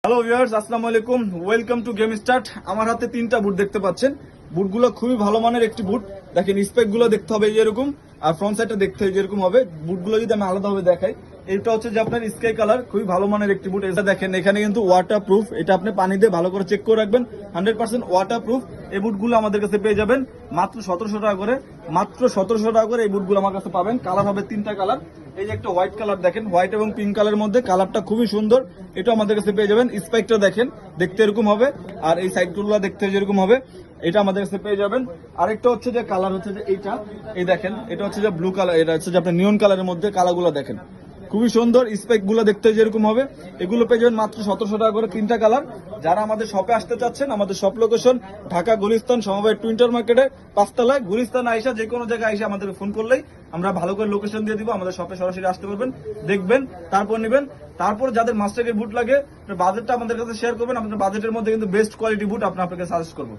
Hello viewers, আসসালামু আলাইকুম, welcome to game start. আমার হাতে 3টা বুট দেখতে পাচ্ছেন। বুটগুলো খুবই ভালো মানের একটি বুট। দেখেন স্পেক গুলো দেখতে হবে এরকম, আর ফ্রন্ট সাইডটা দেখতে হবে যেরকম হবে। বুটগুলো যদি আমি আলাদাভাবে দেখাই, এটা হচ্ছে যে আপনার স্কাই কালার, খুবই ভালো মানের একটি বুট। এটা দেখেন এখানে কিন্তু ওয়াটার প্রুফ, এটা আপনি পানি দিয়ে ভালো করে চেক করে রাখবেন। 100% ওয়াটার প্রুফ। এই বুটগুলো আমাদের কাছে পেয়ে যাবেন মাত্র 1700 টাকা করে। মাত্র 1700 টাকা করে এই বুটগুলো আমার কাছে পাবেন। কালার হবে 3টা কালার। এই যে একটা হোয়াইট কালার দেখেন, হোয়াইট এবং পিঙ্ক কালারের মধ্যে, কালারটা খুবই সুন্দর। এটা আমাদের কাছে পেয়ে যাবেন। স্পাইকটা দেখেন, দেখতে এরকম হবে, আর এই সাইডগুলো দেখতে যেরকম হবে, এটা আমাদের কাছে পেয়ে যাবেন। আরেকটা হচ্ছে যে কালার হচ্ছে যে এইটা, এই দেখেন, এটা হচ্ছে যে ব্লু কালার, এটা হচ্ছে যে আপনার নিয়ন কালারের মধ্যে, কালারগুলো দেখেন খুবই সুন্দর। স্পেক গুলো দেখতে যেরকম হবে, এগুলো পেয়ে যাবেন মাত্র 1700 টাকা করে, 3টা কালার। যারা আমাদের শপে আসতে চাচ্ছেন, আমাদের শপ লোকেশন ঢাকা গুলিস্তান সমবায় টুইন্টার মার্কেটে 5 তলায়। গুলিস্তান আইসা যে কোনো জায়গায় আইসা আমাদেরকে ফোন করলেই আমরা ভালো করে লোকেশন দিয়ে দিব। আমাদের শপে সরাসরি আসতে পারবেন, দেখবেন, তারপর নেবেন। তারপর যাদের মাস্টারের বুট লাগে, বাজেটটা আমাদের কাছে শেয়ার করবেন। আপনার বাজেটের মধ্যে কিন্তু বেস্ট কোয়ালিটি বুট আপনাকে সাজেস্ট করবো।